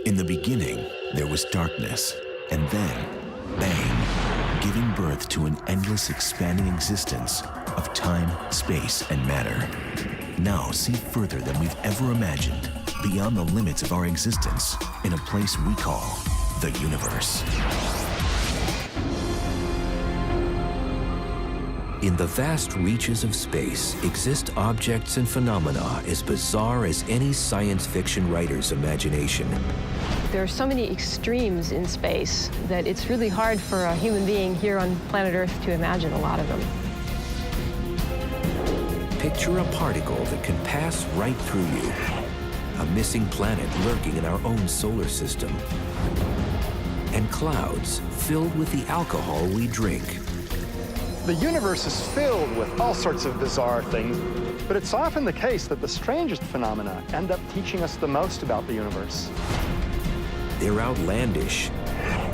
In the beginning, there was darkness, and then, bang, giving birth to an endless expanding existence of time, space, and matter. Now see further than we've ever imagined, beyond the limits of our existence, in a place we call the universe. In the vast reaches of space exist objects and phenomena as bizarre as any science fiction writer's imagination. There are so many extremes in space that it's really hard for a human being here on planet Earth to imagine a lot of them. Picture a particle that can pass right through you, a missing planet lurking in our own solar system, and clouds filled with the alcohol we drink. The universe is filled with all sorts of bizarre things, but it's often the case that the strangest phenomena end up teaching us the most about the universe. They're outlandish,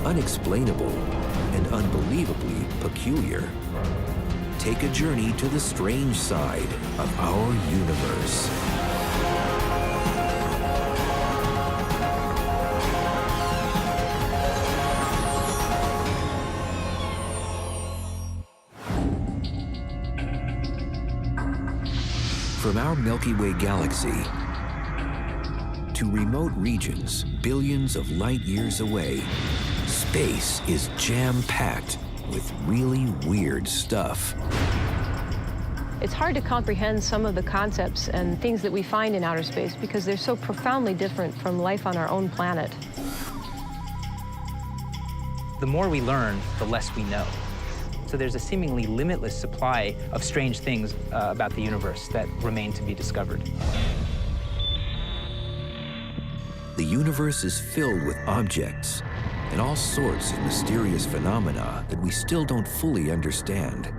unexplainable, and unbelievably peculiar. Take a journey to the strange side of our universe. From our Milky Way galaxy to remote regions billions of light years away, space is jam-packed with really weird stuff. It's hard to comprehend some of the concepts and things that we find in outer space because they're so profoundly different from life on our own planet. The more we learn, the less we know. So there's a seemingly limitless supply of strange things about the universe that remain to be discovered. The universe is filled with objects and all sorts of mysterious phenomena that we still don't fully understand.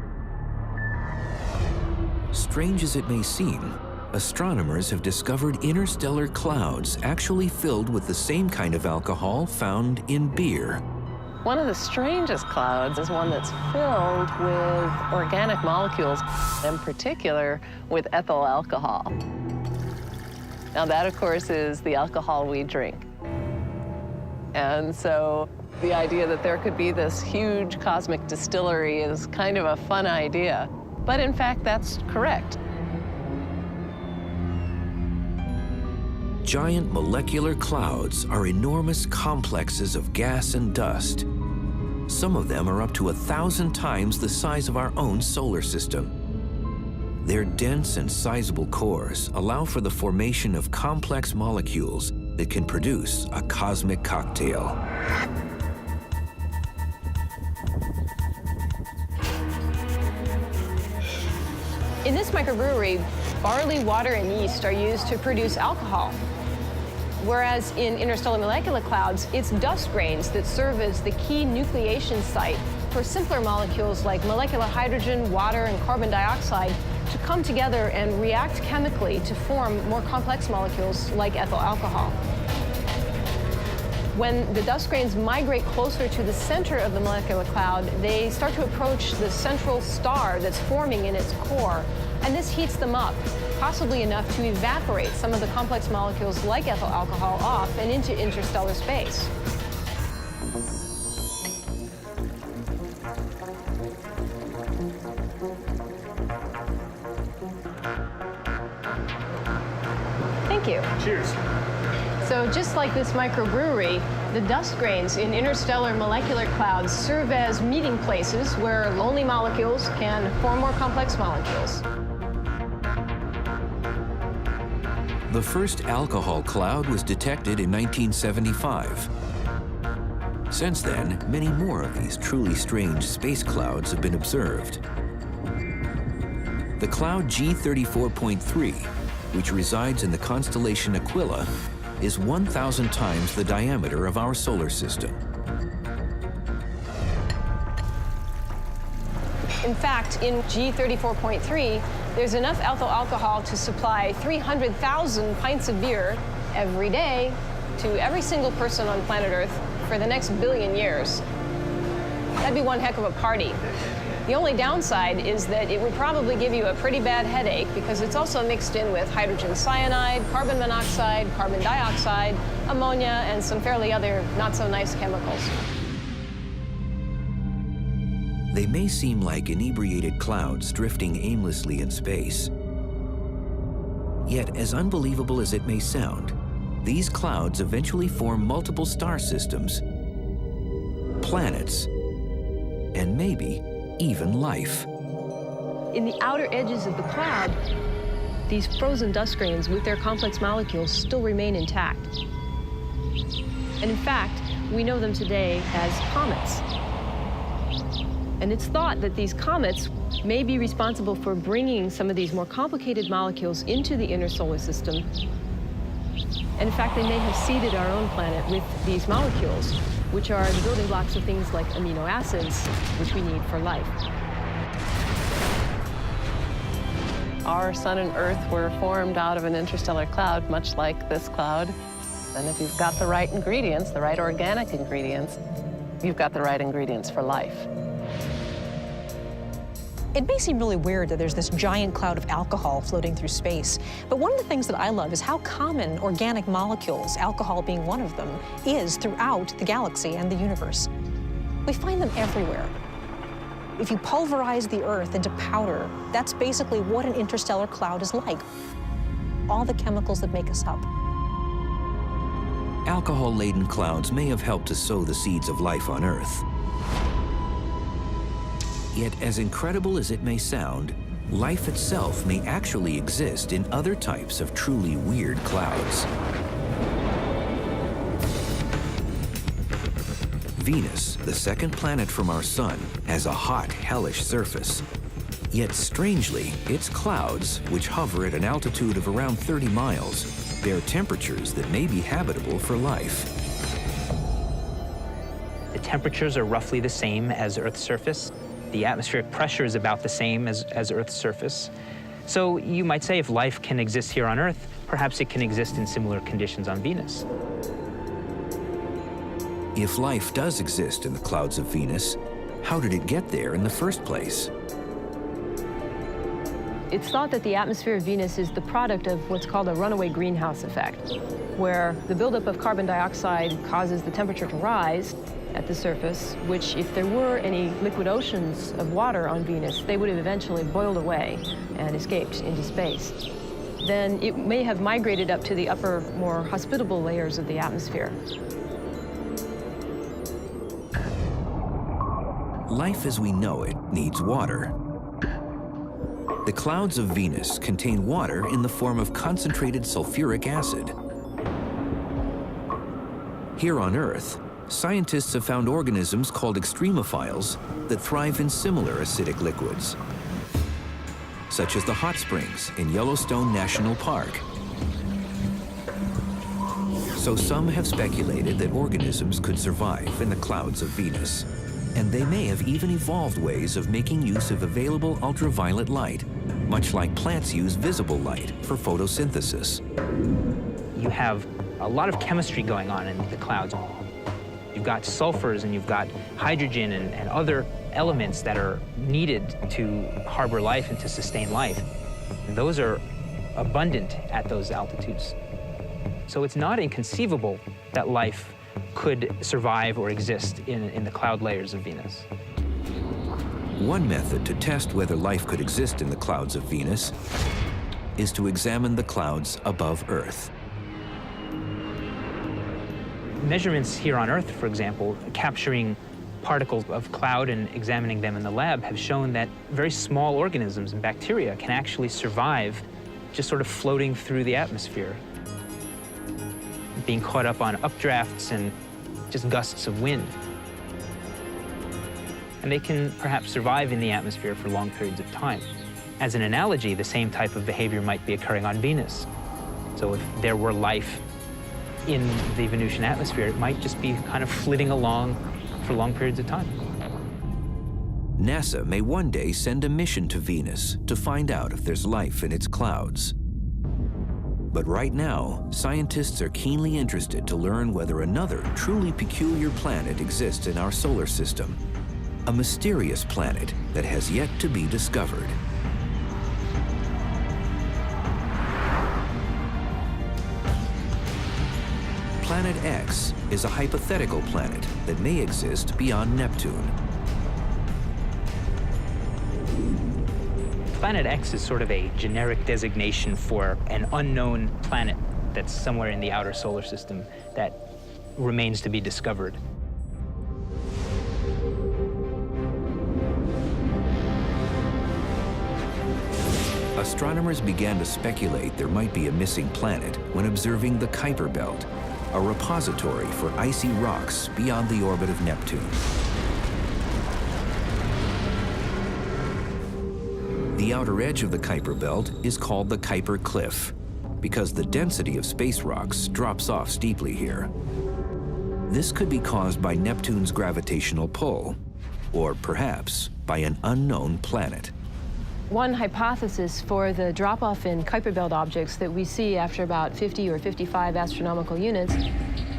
Strange as it may seem, astronomers have discovered interstellar clouds actually filled with the same kind of alcohol found in beer. One of the strangest clouds is one that's filled with organic molecules, in particular with ethyl alcohol. Now that, of course, is the alcohol we drink. And so the idea that there could be this huge cosmic distillery is kind of a fun idea. But in fact, that's correct. Giant molecular clouds are enormous complexes of gas and dust. Some of them are up to 1,000 times the size of our own solar system. Their dense and sizable cores allow for the formation of complex molecules that can produce a cosmic cocktail. In this microbrewery, barley, water, and yeast are used to produce alcohol. Whereas in interstellar molecular clouds, it's dust grains that serve as the key nucleation site for simpler molecules like molecular hydrogen, water, and carbon dioxide to come together and react chemically to form more complex molecules like ethyl alcohol. When the dust grains migrate closer to the center of the molecular cloud, they start to approach the central star that's forming in its core, and this heats them up, possibly enough to evaporate some of the complex molecules like ethyl alcohol off and into interstellar space. Thank you. Cheers. So just like this microbrewery, the dust grains in interstellar molecular clouds serve as meeting places where lonely molecules can form more complex molecules. The first alcohol cloud was detected in 1975. Since then, many more of these truly strange space clouds have been observed. The cloud G34.3, which resides in the constellation Aquila, is 1,000 times the diameter of our solar system. In fact, in G34.3, there's enough ethyl alcohol to supply 300,000 pints of beer every day to every single person on planet Earth for the next 1 billion years. That'd be one heck of a party. The only downside is that it would probably give you a pretty bad headache because it's also mixed in with hydrogen cyanide, carbon monoxide, carbon dioxide, ammonia, and some fairly other not-so-nice chemicals. They may seem like inebriated clouds drifting aimlessly in space. Yet, as unbelievable as it may sound, these clouds eventually form multiple star systems, planets, and maybe even life. In the outer edges of the cloud, these frozen dust grains with their complex molecules still remain intact. And in fact, we know them today as comets. And it's thought that these comets may be responsible for bringing some of these more complicated molecules into the inner solar system. And in fact, they may have seeded our own planet with these molecules, which are the building blocks of things like amino acids, which we need for life. Our sun and Earth were formed out of an interstellar cloud, much like this cloud. And if you've got the right ingredients, the right organic ingredients, you've got the right ingredients for life. It may seem really weird that there's this giant cloud of alcohol floating through space, but one of the things that I love is how common organic molecules, alcohol being one of them, is throughout the galaxy and the universe. We find them everywhere. If you pulverize the Earth into powder, that's basically what an interstellar cloud is like. All the chemicals that make us up. Alcohol-laden clouds may have helped to sow the seeds of life on Earth. Yet, as incredible as it may sound, life itself may actually exist in other types of truly weird clouds. Venus, the second planet from our sun, has a hot, hellish surface. Yet strangely, its clouds, which hover at an altitude of around 30 miles, bear temperatures that may be habitable for life. The temperatures are roughly the same as Earth's surface. The atmospheric pressure is about the same as Earth's surface. So you might say if life can exist here on Earth, perhaps it can exist in similar conditions on Venus. If life does exist in the clouds of Venus, how did it get there in the first place? It's thought that the atmosphere of Venus is the product of what's called a runaway greenhouse effect, where the buildup of carbon dioxide causes the temperature to rise at the surface, which if there were any liquid oceans of water on Venus, they would have eventually boiled away and escaped into space. Then it may have migrated up to the upper, more hospitable layers of the atmosphere. Life as we know it needs water. The clouds of Venus contain water in the form of concentrated sulfuric acid. Here on Earth, scientists have found organisms called extremophiles that thrive in similar acidic liquids, such as the hot springs in Yellowstone National Park. So some have speculated that organisms could survive in the clouds of Venus, and they may have even evolved ways of making use of available ultraviolet light, much like plants use visible light for photosynthesis. You have a lot of chemistry going on in the clouds. You've got sulfurs and you've got hydrogen and other elements that are needed to harbor life and to sustain life. And those are abundant at those altitudes. So it's not inconceivable that life could survive or exist in the cloud layers of Venus. One method to test whether life could exist in the clouds of Venus is to examine the clouds above Earth. Measurements here on Earth, for example, capturing particles of cloud and examining them in the lab have shown that very small organisms and bacteria can actually survive just sort of floating through the atmosphere, being caught up on updrafts and just gusts of wind. And they can perhaps survive in the atmosphere for long periods of time. As an analogy, the same type of behavior might be occurring on Venus. So if there were life in the Venusian atmosphere, it might just be kind of flitting along for long periods of time. NASA may one day send a mission to Venus to find out if there's life in its clouds. But right now, scientists are keenly interested to learn whether another truly peculiar planet exists in our solar system, a mysterious planet that has yet to be discovered. Planet X is a hypothetical planet that may exist beyond Neptune. Planet X is sort of a generic designation for an unknown planet that's somewhere in the outer solar system that remains to be discovered. Astronomers began to speculate there might be a missing planet when observing the Kuiper Belt, a repository for icy rocks beyond the orbit of Neptune. The outer edge of the Kuiper Belt is called the Kuiper Cliff because the density of space rocks drops off steeply here. This could be caused by Neptune's gravitational pull, or perhaps by an unknown planet. One hypothesis for the drop-off in Kuiper Belt objects that we see after about 50 or 55 astronomical units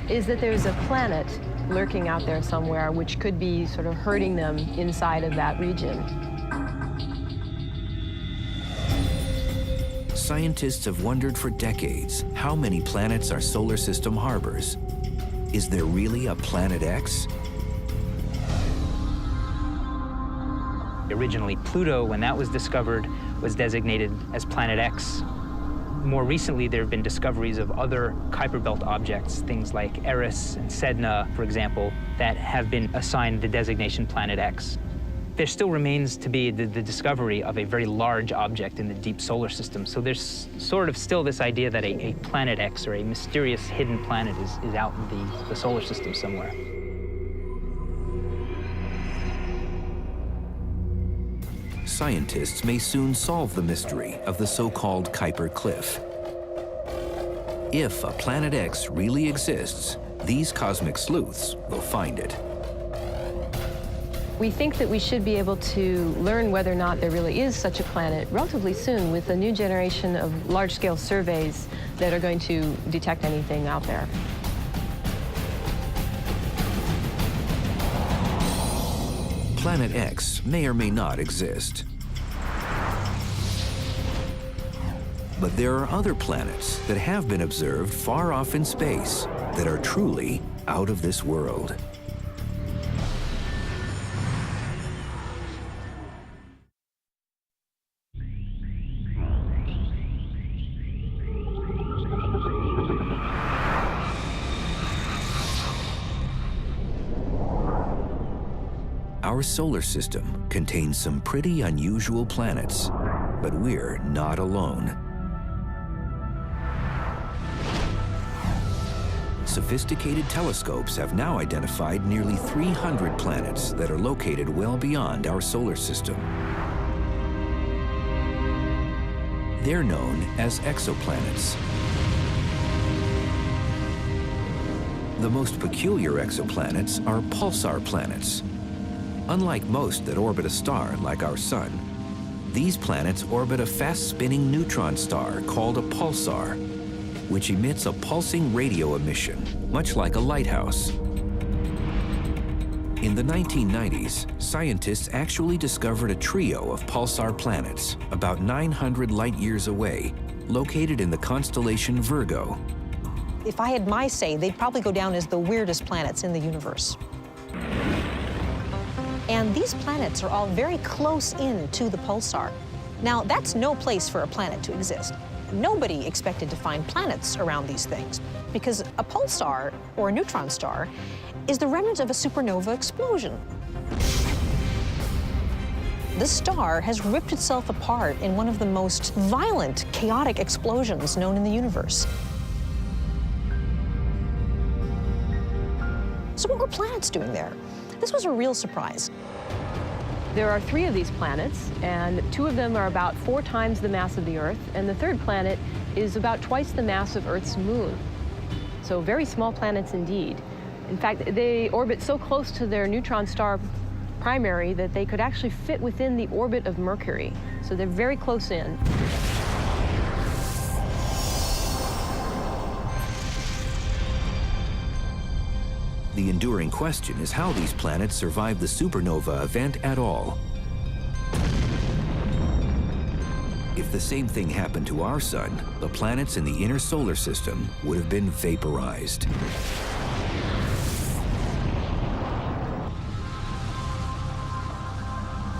is that there's a planet lurking out there somewhere which could be sort of hurting them inside of that region. Scientists have wondered for decades how many planets our solar system harbors. Is there really a Planet X? Originally, Pluto, when that was discovered, was designated as Planet X. More recently, there have been discoveries of other Kuiper Belt objects, things like Eris and Sedna, for example, that have been assigned the designation Planet X. There still remains to be the discovery of a very large object in the deep solar system. So there's sort of still this idea that a Planet X, or a mysterious hidden planet, is out in the solar system somewhere. Scientists may soon solve the mystery of the so-called Kuiper Cliff. If a Planet X really exists, these cosmic sleuths will find it. We think that we should be able to learn whether or not there really is such a planet relatively soon with a new generation of large-scale surveys that are going to detect anything out there. Planet X may or may not exist. But there are other planets that have been observed far off in space that are truly out of this world. Our solar system contains some pretty unusual planets, but we're not alone. Sophisticated telescopes have now identified nearly 300 planets that are located well beyond our solar system. They're known as exoplanets. The most peculiar exoplanets are pulsar planets. Unlike most that orbit a star like our Sun, these planets orbit a fast-spinning neutron star called a pulsar, which emits a pulsing radio emission, much like a lighthouse. In the 1990s, scientists actually discovered a trio of pulsar planets about 900 light-years away, located in the constellation Virgo. If I had my say, they'd probably go down as the weirdest planets in the universe. And these planets are all very close in to the pulsar. Now, that's no place for a planet to exist. Nobody expected to find planets around these things because a pulsar, or a neutron star, is the remnant of a supernova explosion. This star has ripped itself apart in one of the most violent, chaotic explosions known in the universe. So what were planets doing there? This was a real surprise. There are 3 of these planets, and 2 of them are about 4 times the mass of the Earth, and the third planet is about twice the mass of Earth's moon. So very small planets indeed. In fact, they orbit so close to their neutron star primary that they could actually fit within the orbit of Mercury. So they're very close in. The enduring question is how these planets survived the supernova event at all. If the same thing happened to our sun, the planets in the inner solar system would have been vaporized.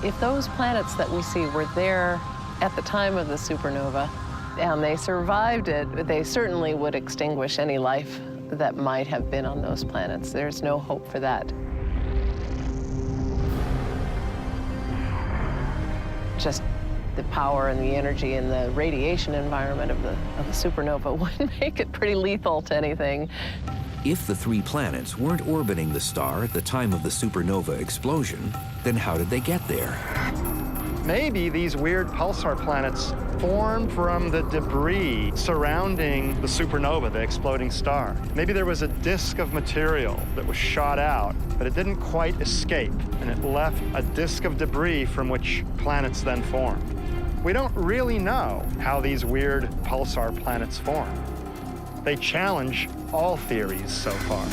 If those planets that we see were there at the time of the supernova and they survived it, they certainly would extinguish any life that might have been on those planets. There's no hope for that. Just the power and the energy and the radiation environment of the supernova would make it pretty lethal to anything. If the three planets weren't orbiting the star at the time of the supernova explosion, then how did they get there? Maybe these weird pulsar planets formed from the debris surrounding the supernova, the exploding star. Maybe there was a disk of material that was shot out, but it didn't quite escape, and it left a disk of debris from which planets then formed. We don't really know how these weird pulsar planets form. They challenge all theories so far.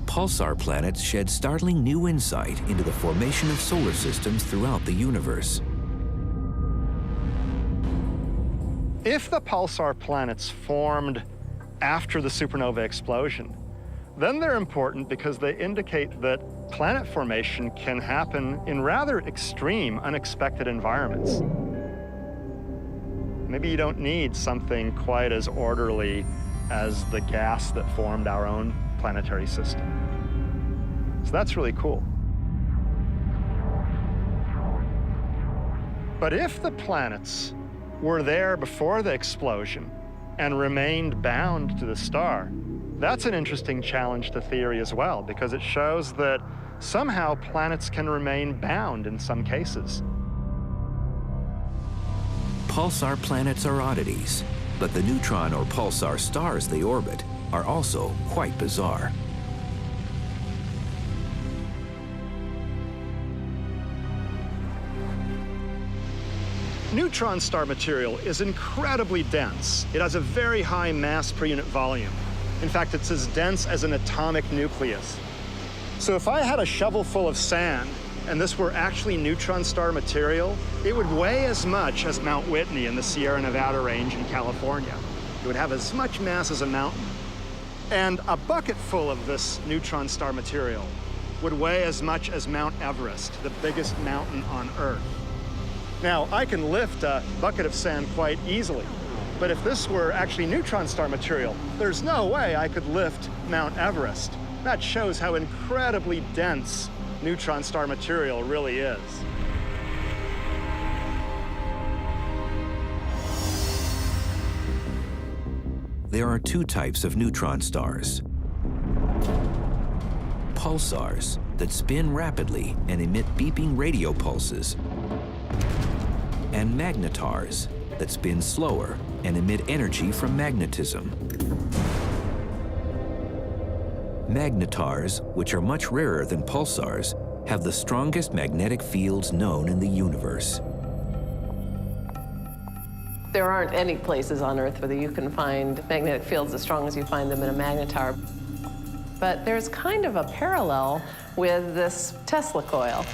Pulsar planets shed startling new insight into the formation of solar systems throughout the universe. If the pulsar planets formed after the supernova explosion, then they're important because they indicate that planet formation can happen in rather extreme, unexpected environments. Maybe you don't need something quite as orderly as the gas that formed our own planetary system. So that's really cool. But if the planets were there before the explosion and remained bound to the star, that's an interesting challenge to theory as well, because it shows that somehow planets can remain bound in some cases. Pulsar planets are oddities, but the neutron or pulsar stars they orbit are also quite bizarre. Neutron star material is incredibly dense. It has a very high mass per unit volume. In fact, it's as dense as an atomic nucleus. So if I had a shovel full of sand and this were actually neutron star material, it would weigh as much as Mount Whitney in the Sierra Nevada range in California. It would have as much mass as a mountain. And a bucket full of this neutron star material would weigh as much as Mount Everest, the biggest mountain on Earth. Now, I can lift a bucket of sand quite easily, but if this were actually neutron star material, there's no way I could lift Mount Everest. That shows how incredibly dense neutron star material really is. There are two types of neutron stars. Pulsars that spin rapidly and emit beeping radio pulses, and magnetars that spin slower and emit energy from magnetism. Magnetars, which are much rarer than pulsars, have the strongest magnetic fields known in the universe. There aren't any places on Earth where you can find magnetic fields as strong as you find them in a magnetar. But there's kind of a parallel with this Tesla coil.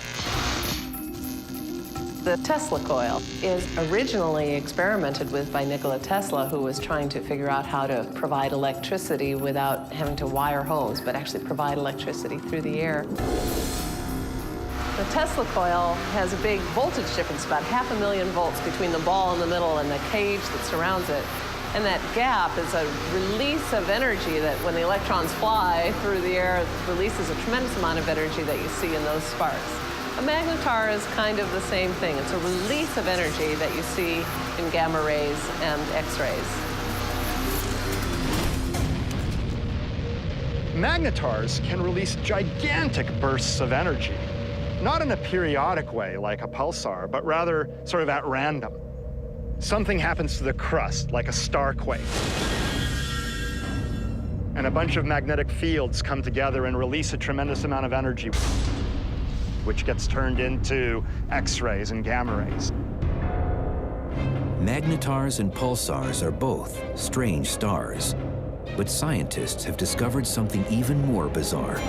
The Tesla coil is originally experimented with by Nikola Tesla, who was trying to figure out how to provide electricity without having to wire homes, but actually provide electricity through the air. The Tesla coil has a big voltage difference, about 500,000 volts between the ball in the middle and the cage that surrounds it. And that gap is a release of energy that when the electrons fly through the air, it releases a tremendous amount of energy that you see in those sparks. A magnetar is kind of the same thing. It's a release of energy that you see in gamma rays and X-rays. Magnetars can release gigantic bursts of energy, not in a periodic way like a pulsar, but rather sort of at random. Something happens to the crust, like a star quake. And a bunch of magnetic fields come together and release a tremendous amount of energy, which gets turned into X-rays and gamma rays. Magnetars and pulsars are both strange stars. But scientists have discovered something even more bizarre.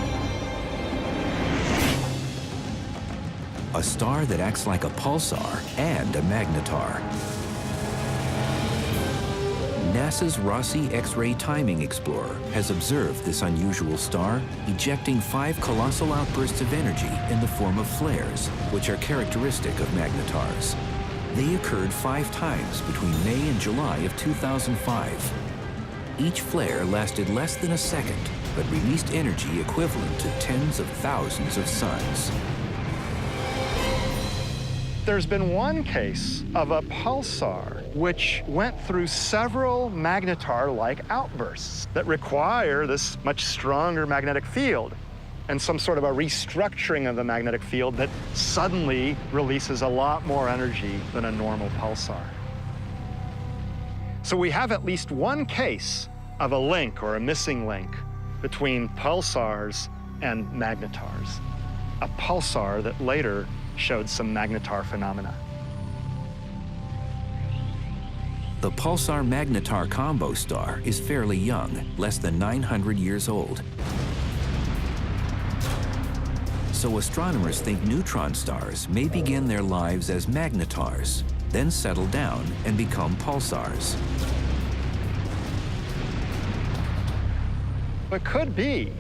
A star that acts like a pulsar and a magnetar. NASA's Rossi X-ray Timing Explorer has observed this unusual star ejecting 5 colossal outbursts of energy in the form of flares, which are characteristic of magnetars. They occurred 5 times between May and July of 2005. Each flare lasted less than a second, but released energy equivalent to tens of thousands of suns. There's been one case of a pulsar which went through several magnetar-like outbursts that require this much stronger magnetic field and some sort of a restructuring of the magnetic field that suddenly releases a lot more energy than a normal pulsar. So we have at least one case of a link or a missing link between pulsars and magnetars. A pulsar that later showed some magnetar phenomena. The pulsar-magnetar combo star is fairly young, less than 900 years old. So astronomers think neutron stars may begin their lives as magnetars, then settle down and become pulsars. It could be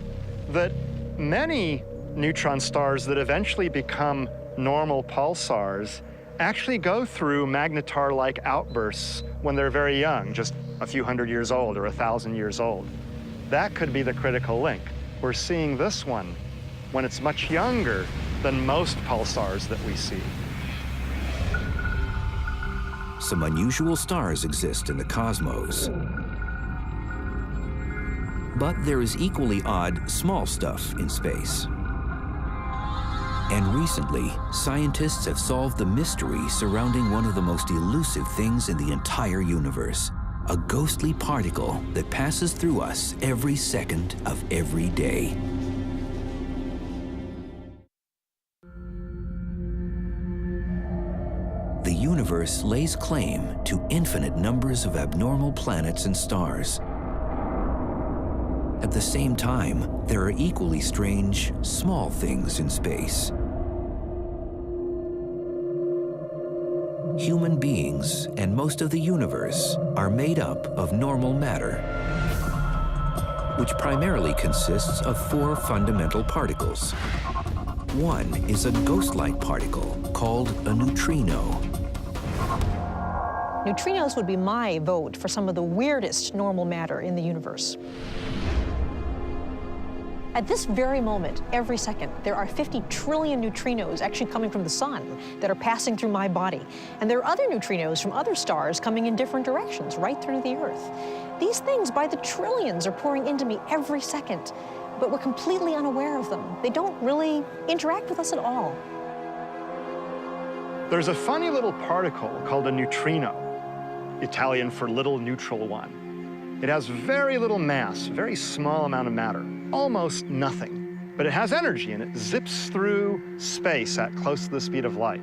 that many neutron stars that eventually become normal pulsars actually go through magnetar-like outbursts when they're very young, just a few hundred years old or 1,000 years old. That could be the critical link. We're seeing this one when it's much younger than most pulsars that we see. Some unusual stars exist in the cosmos. But there is equally odd small stuff in space. And recently, scientists have solved the mystery surrounding one of the most elusive things in the entire universe, a ghostly particle that passes through us every second of every day. The universe lays claim to infinite numbers of abnormal planets and stars. At the same time, there are equally strange, small things in space. Human beings and most of the universe are made up of normal matter, which primarily consists of 4 fundamental particles. One is a ghost-like particle called a neutrino. Neutrinos would be my vote for some of the weirdest normal matter in the universe. At this very moment, every second, there are 50 trillion neutrinos actually coming from the sun that are passing through my body. And there are other neutrinos from other stars coming in different directions, right through the Earth. These things, by the trillions, are pouring into me every second, but we're completely unaware of them. They don't really interact with us at all. There's a funny little particle called a neutrino, Italian for little neutral one. It has very little mass, very small amount of matter, almost nothing. But it has energy and it zips through space at close to the speed of light.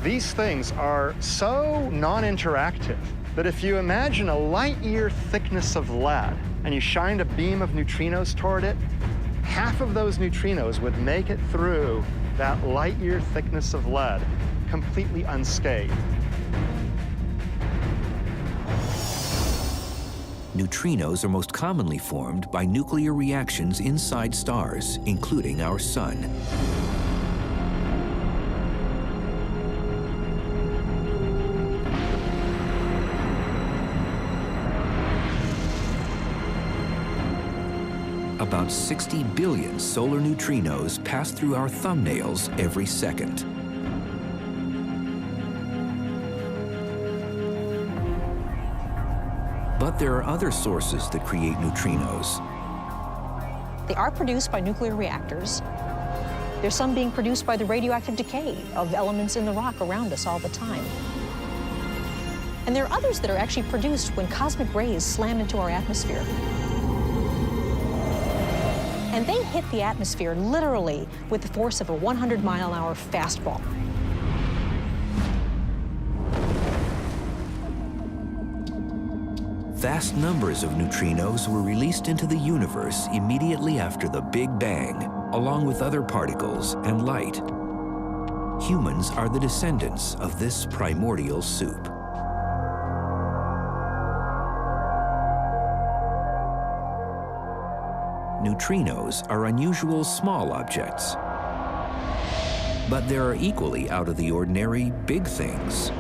These things are so non-interactive that if you imagine a light-year thickness of lead and you shined a beam of neutrinos toward it, half of those neutrinos would make it through that light-year thickness of lead completely unscathed. Neutrinos are most commonly formed by nuclear reactions inside stars, including our sun. About 60 billion solar neutrinos pass through our thumbnails every second. But there are other sources that create neutrinos. They are produced by nuclear reactors. There's some being produced by the radioactive decay of elements in the rock around us all the time. And there are others that are actually produced when cosmic rays slam into our atmosphere. and they hit the atmosphere literally with the force of a 100-mile-an-hour fastball. Vast numbers of neutrinos were released into the universe immediately after the Big Bang, along with other particles and light. Humans are the descendants of this primordial soup. Neutrinos are unusual small objects, but there are equally out-of-the-ordinary big things.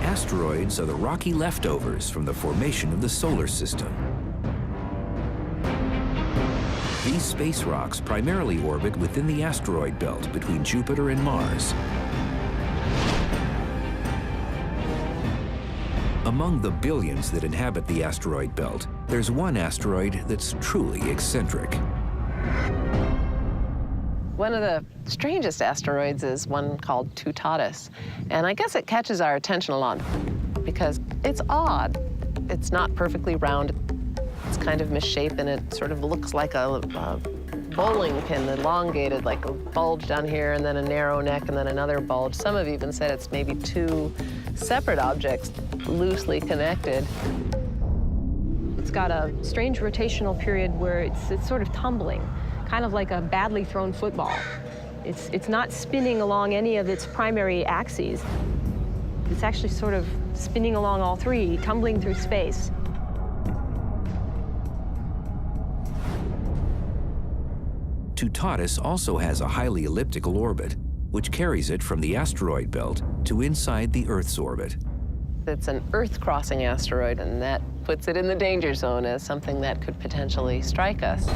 Asteroids are the rocky leftovers from the formation of the solar system. These space rocks primarily orbit within the asteroid belt between Jupiter and Mars. Among the billions that inhabit the asteroid belt, there's one asteroid that's truly eccentric. One of the strangest asteroids is one called Toutatis, and I guess it catches our attention a lot because it's odd. It's not perfectly round. It's kind of misshapen. It sort of looks like a bowling pin, elongated, like a bulge down here and then a narrow neck and then another bulge. Some have even said it's maybe two separate objects loosely connected. It's got a strange rotational period where it's sort of tumbling, kind of like a badly thrown football. It's not spinning along any of its primary axes. It's actually sort of spinning along all three, tumbling through space. Toutatis also has a highly elliptical orbit, which carries it from the asteroid belt to inside the Earth's orbit. It's an Earth-crossing asteroid, and that puts it in the danger zone as something that could potentially strike us.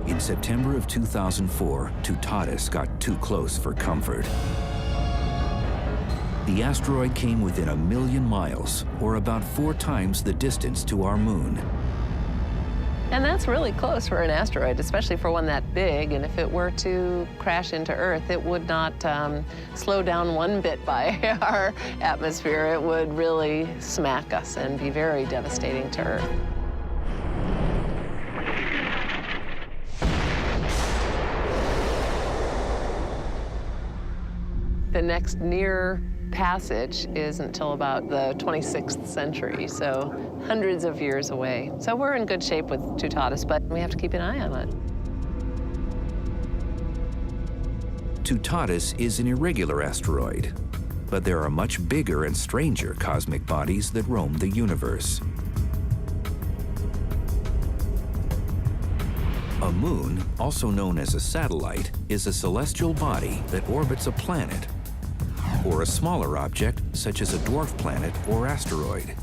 In September of 2004, Toutatis got too close for comfort. The asteroid came within 1 million miles, or about 4 times the distance to our moon. And that's really close for an asteroid, especially for one that big. And if it were to crash into Earth, it would not slow down one bit by our atmosphere. It would really smack us and be very devastating to Earth. The next near passage isn't until about the 26th century, so hundreds of years away. So we're in good shape with Toutatis, but we have to keep an eye on it. Toutatis is an irregular asteroid, but there are much bigger and stranger cosmic bodies that roam the universe. A moon, also known as a satellite, is a celestial body that orbits a planet or a smaller object, such as a dwarf planet or asteroid.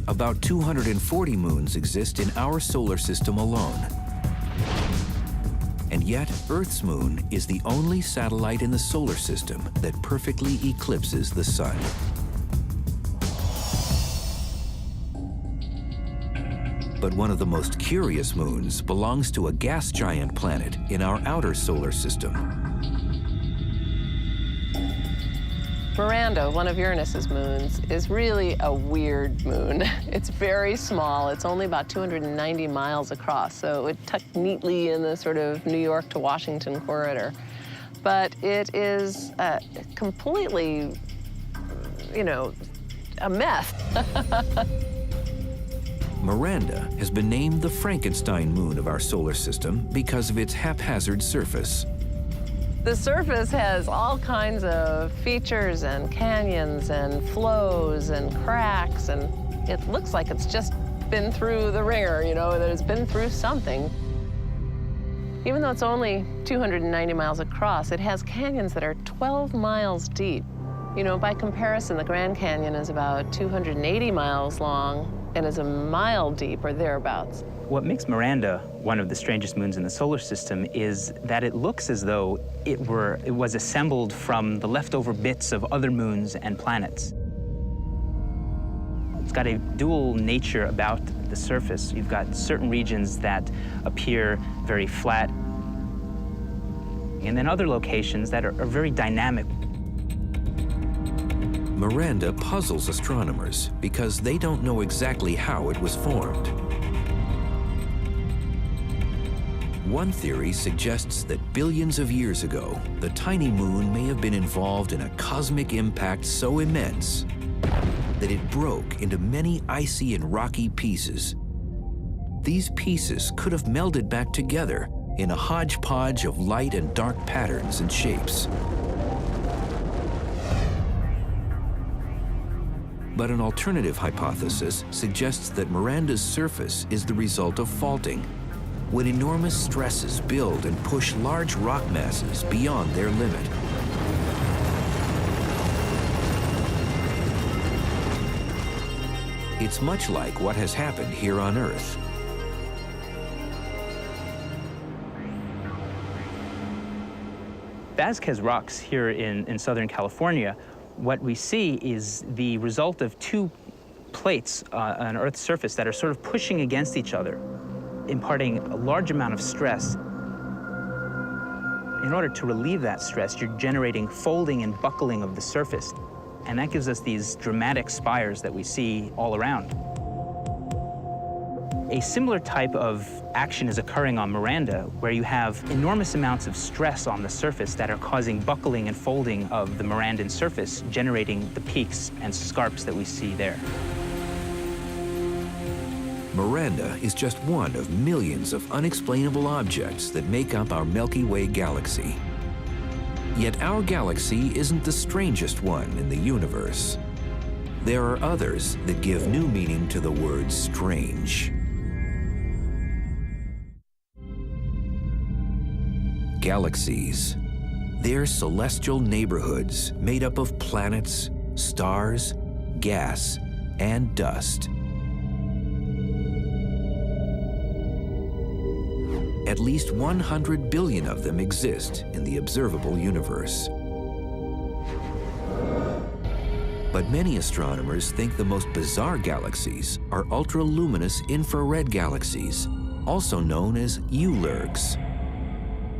About 240 moons exist in our solar system alone. And yet, Earth's moon is the only satellite in the solar system that perfectly eclipses the sun. But one of the most curious moons belongs to a gas giant planet in our outer solar system. Miranda, one of Uranus's moons, is really a weird moon. It's very small. It's only about 290 miles across, so it would tuck neatly in the sort of New York to Washington corridor. But it is completely, you know, a mess. Miranda has been named the Frankenstein moon of our solar system because of its haphazard surface. The surface has all kinds of features and canyons and flows and cracks, and it looks like it's just been through the ringer, you know, that it's been through something. Even though it's only 290 miles across, it has canyons that are 12 miles deep. You know, by comparison, the Grand Canyon is about 280 miles long and is a mile deep or thereabouts. What makes Miranda one of the strangest moons in the solar system is that it looks as though it was assembled from the leftover bits of other moons and planets. It's got a dual nature about the surface. You've got certain regions that appear very flat, and then other locations that are very dynamic. Miranda puzzles astronomers because they don't know exactly how it was formed. One theory suggests that billions of years ago, the tiny moon may have been involved in a cosmic impact so immense that it broke into many icy and rocky pieces. These pieces could have melded back together in a hodgepodge of light and dark patterns and shapes. But an alternative hypothesis suggests that Miranda's surface is the result of faulting, when enormous stresses build and push large rock masses beyond their limit. It's much like what has happened here on Earth. Vasquez rocks here in Southern California, what we see is the result of two plates on Earth's surface that are sort of pushing against each other, imparting a large amount of stress. In order to relieve that stress, you're generating folding and buckling of the surface, and that gives us these dramatic spires that we see all around. A similar type of action is occurring on Miranda, where you have enormous amounts of stress on the surface that are causing buckling and folding of the Mirandan surface, generating the peaks and scarps that we see there. Miranda is just one of millions of unexplainable objects that make up our Milky Way galaxy. Yet our galaxy isn't the strangest one in the universe. There are others that give new meaning to the word strange. Galaxies. They're celestial neighborhoods made up of planets, stars, gas, and dust. At least 100 billion of them exist in the observable universe. But many astronomers think the most bizarre galaxies are ultraluminous infrared galaxies, also known as ULIRGs.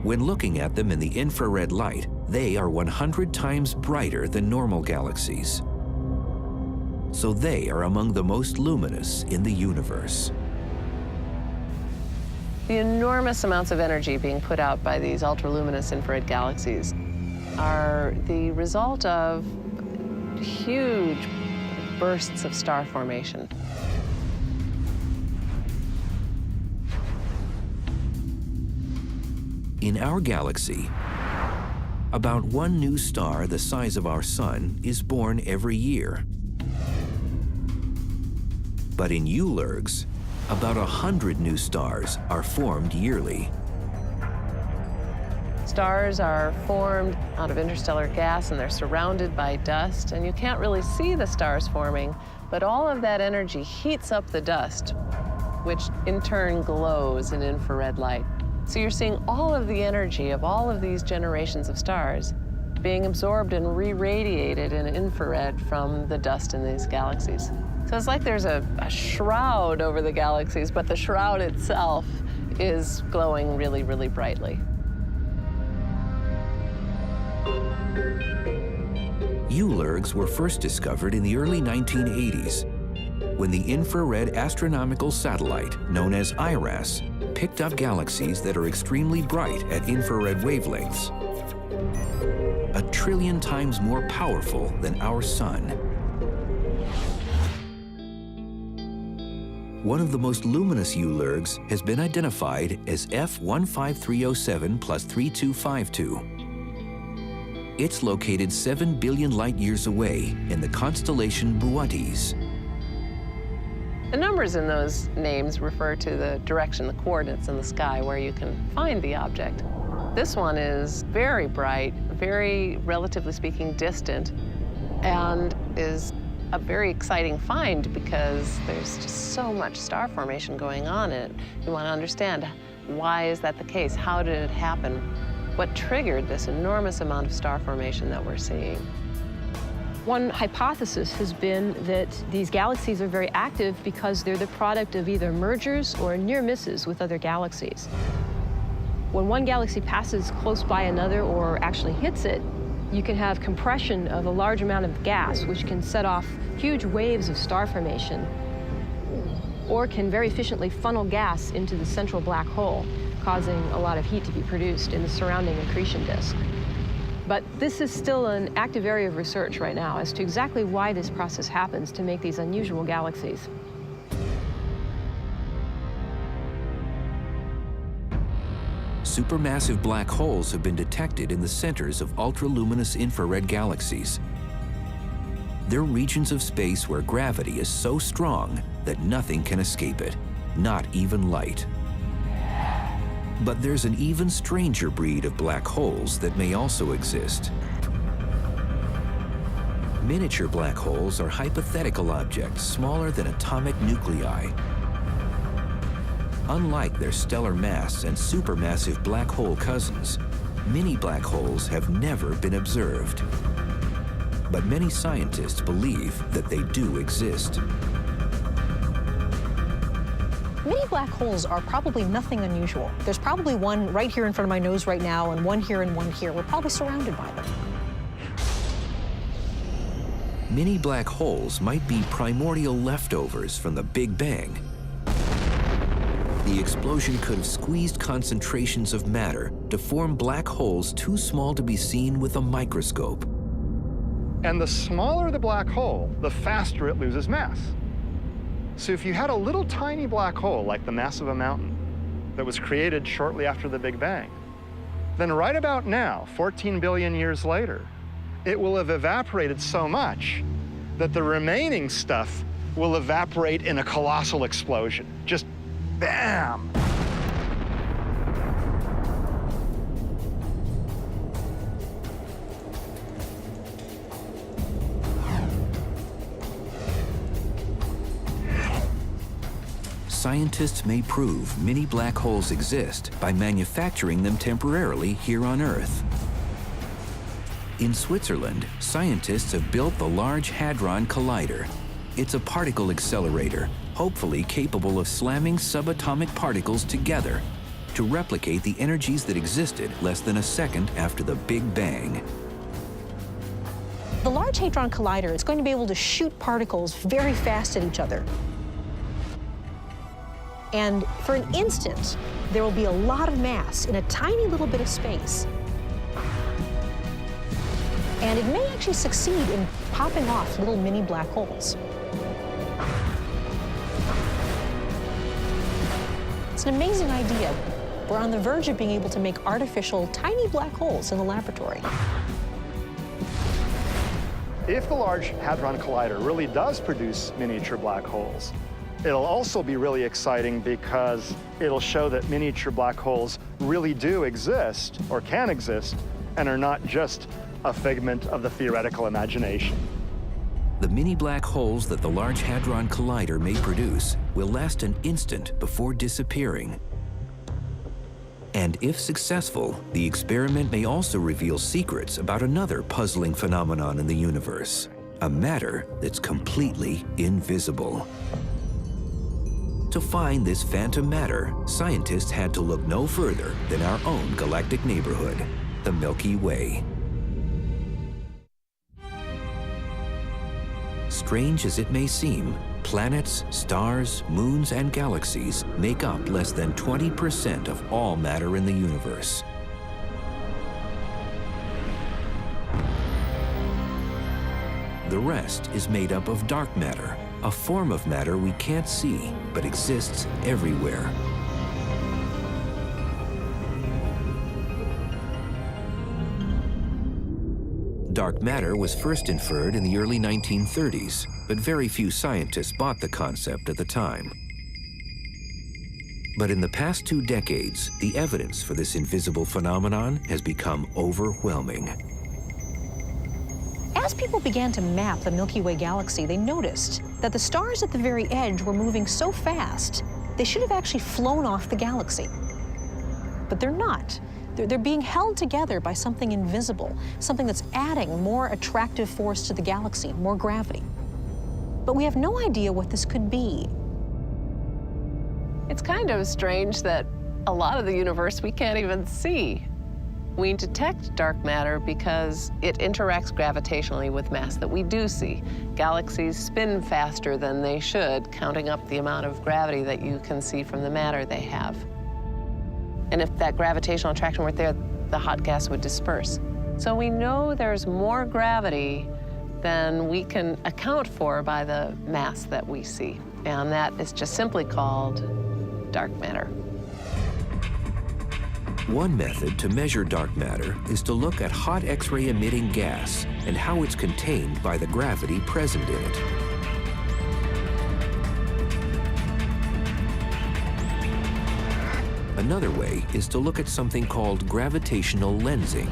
When looking at them in the infrared light, they are 100 times brighter than normal galaxies. So they are among the most luminous in the universe. The enormous amounts of energy being put out by these ultraluminous infrared galaxies are the result of huge bursts of star formation. In our galaxy, about one new star the size of our sun is born every year. But in ULIRGs, about 100 new stars are formed yearly. Stars are formed out of interstellar gas, and they're surrounded by dust, and you can't really see the stars forming, but all of that energy heats up the dust, which in turn glows in infrared light. So you're seeing all of the energy of all of these generations of stars being absorbed and re-radiated in infrared from the dust in these galaxies. So it's like there's a shroud over the galaxies, but the shroud itself is glowing really, really brightly. ULIRGs were first discovered in the early 1980s, when the infrared astronomical satellite, known as IRAS, picked up galaxies that are extremely bright at infrared wavelengths, 1 trillion times more powerful than our sun. One of the most luminous ULIRGs has been identified as F15307 plus 3252. It's located 7 billion light years away in the constellation Boötes. The numbers in those names refer to the direction, the coordinates in the sky where you can find the object. This one is very bright, very, relatively speaking, distant, and is a very exciting find because there's just so much star formation going on in it. You want to understand, why is that the case? How did it happen? What triggered this enormous amount of star formation that we're seeing? One hypothesis has been that these galaxies are very active because they're the product of either mergers or near misses with other galaxies. When one galaxy passes close by another or actually hits it, You can have compression of a large amount of gas, which can set off huge waves of star formation, or can very efficiently funnel gas into the central black hole, causing a lot of heat to be produced in the surrounding accretion disk. But this is still an active area of research right now as to exactly why this process happens to make these unusual galaxies. Supermassive black holes have been detected in the centers of ultraluminous infrared galaxies. They're regions of space where gravity is so strong that nothing can escape it, not even light. But there's an even stranger breed of black holes that may also exist. Miniature black holes are hypothetical objects smaller than atomic nuclei. Unlike their stellar mass and supermassive black hole cousins, mini black holes have never been observed. But many scientists believe that they do exist. Mini black holes are probably nothing unusual. There's probably one right here in front of my nose right now, and one here and one here. We're probably surrounded by them. Mini black holes might be primordial leftovers from the Big Bang. The explosion could have squeezed concentrations of matter to form black holes too small to be seen with a microscope. And the smaller the black hole, the faster it loses mass. So if you had a little tiny black hole, like the mass of a mountain, that was created shortly after the Big Bang, then right about now, 14 billion years later, it will have evaporated so much that the remaining stuff will evaporate in a colossal explosion. Just bam! Scientists may prove mini black holes exist by manufacturing them temporarily here on Earth. In Switzerland, scientists have built the Large Hadron Collider. It's a particle accelerator, hopefully capable of slamming subatomic particles together to replicate the energies that existed less than a second after the Big Bang. The Large Hadron Collider is going to be able to shoot particles very fast at each other. And for an instant, there will be a lot of mass in a tiny little bit of space. And it may actually succeed in popping off little mini black holes. It's an amazing idea. We're on the verge of being able to make artificial tiny black holes in the laboratory. If the Large Hadron Collider really does produce miniature black holes, it'll also be really exciting because it'll show that miniature black holes really do exist, or can exist, and are not just a figment of the theoretical imagination. The mini black holes that the Large Hadron Collider may produce will last an instant before disappearing. And if successful, the experiment may also reveal secrets about another puzzling phenomenon in the universe, a matter that's completely invisible. To find this phantom matter, scientists had to look no further than our own galactic neighborhood, the Milky Way. Strange as it may seem, planets, stars, moons, and galaxies make up less than 20% of all matter in the universe. The rest is made up of dark matter, a form of matter we can't see, but exists everywhere. Dark matter was first inferred in the early 1930s, but very few scientists bought the concept at the time. But in the past 2 decades, the evidence for this invisible phenomenon has become overwhelming. As people began to map the Milky Way galaxy, they noticed that the stars at the very edge were moving so fast, they should have actually flown off the galaxy. But they're not. They're being held together by something invisible, something that's adding more attractive force to the galaxy, more gravity. But we have no idea what this could be. It's kind of strange that a lot of the universe we can't even see. We detect dark matter because it interacts gravitationally with mass that we do see. Galaxies spin faster than they should, counting up the amount of gravity that you can see from the matter they have. And if that gravitational attraction weren't there, the hot gas would disperse. So we know there's more gravity than we can account for by the mass that we see. And that is just simply called dark matter. One method to measure dark matter is to look at hot X-ray emitting gas and how it's contained by the gravity present in it. Another way is to look at something called gravitational lensing.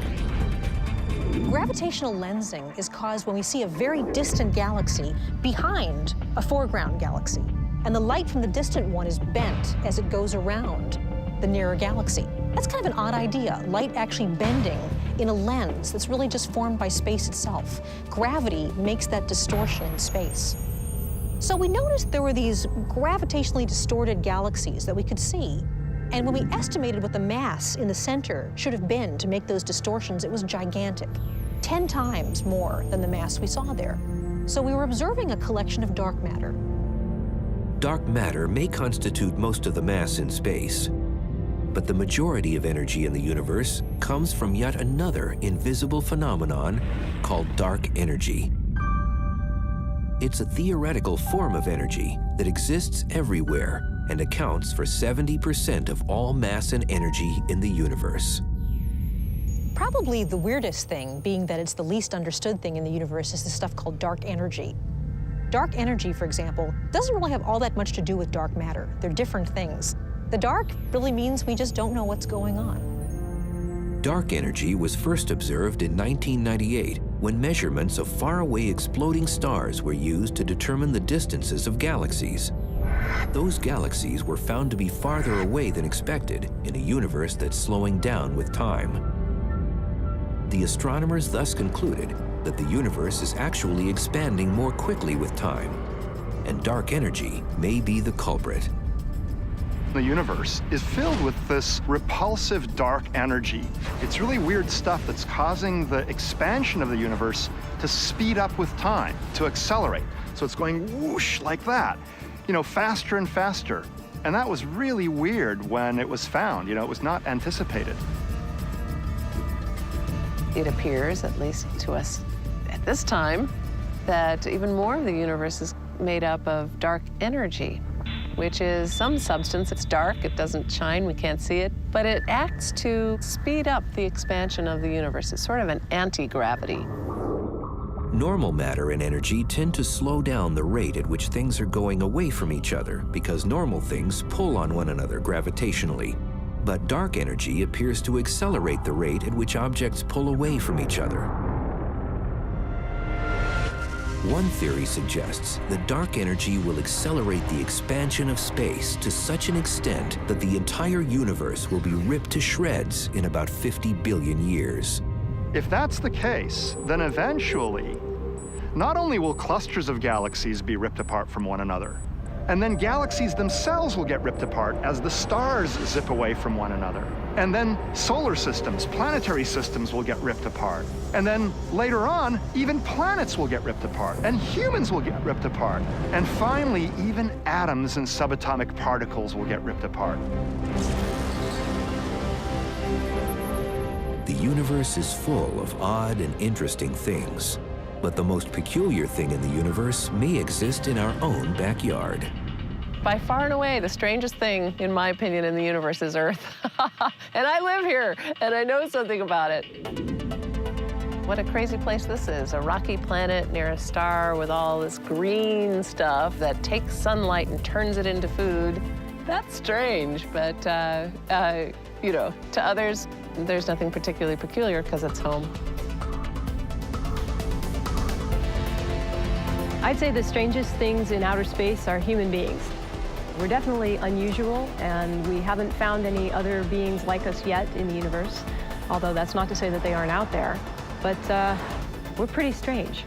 Gravitational lensing is caused when we see a very distant galaxy behind a foreground galaxy, and the light from the distant one is bent as it goes around the nearer galaxy. That's kind of an odd idea, light actually bending in a lens that's really just formed by space itself. Gravity makes that distortion in space. So we noticed there were these gravitationally distorted galaxies that we could see. And when we estimated what the mass in the center should have been to make those distortions, it was gigantic, 10 times more than the mass we saw there. So we were observing a collection of dark matter. Dark matter may constitute most of the mass in space, but the majority of energy in the universe comes from yet another invisible phenomenon called dark energy. It's a theoretical form of energy that exists everywhere and accounts for 70% of all mass and energy in the universe. Probably the weirdest thing, being that it's the least understood thing in the universe, is this stuff called dark energy. Dark energy, for example, doesn't really have all that much to do with dark matter. They're different things. The dark really means we just don't know what's going on. Dark energy was first observed in 1998 when measurements of faraway exploding stars were used to determine the distances of galaxies. Those galaxies were found to be farther away than expected in a universe that's slowing down with time. The astronomers thus concluded that the universe is actually expanding more quickly with time, and dark energy may be the culprit. The universe is filled with this repulsive dark energy. It's really weird stuff that's causing the expansion of the universe to speed up with time, to accelerate. So it's going whoosh like that, you know, faster and faster. And that was really weird when it was found. You know, it was not anticipated. It appears, at least to us at this time, that even more of the universe is made up of dark energy, which is some substance. It's dark, it doesn't shine, we can't see it, but it acts to speed up the expansion of the universe. It's sort of an anti-gravity. Normal matter and energy tend to slow down the rate at which things are going away from each other because normal things pull on one another gravitationally. But dark energy appears to accelerate the rate at which objects pull away from each other. One theory suggests that dark energy will accelerate the expansion of space to such an extent that the entire universe will be ripped to shreds in about 50 billion years. If that's the case, then eventually, not only will clusters of galaxies be ripped apart from one another, and then galaxies themselves will get ripped apart as the stars zip away from one another. And then solar systems, planetary systems will get ripped apart. And then later on, even planets will get ripped apart, and humans will get ripped apart. And finally, even atoms and subatomic particles will get ripped apart. The universe is full of odd and interesting things. But the most peculiar thing in the universe may exist in our own backyard. By far and away, the strangest thing, in my opinion, in the universe is Earth. And I live here, and I know something about it. What a crazy place this is, a rocky planet near a star with all this green stuff that takes sunlight and turns it into food. That's strange, but, you know, to others, there's nothing particularly peculiar because it's home. I'd say the strangest things in outer space are human beings. We're definitely unusual, and we haven't found any other beings like us yet in the universe, although that's not to say that they aren't out there. But we're pretty strange.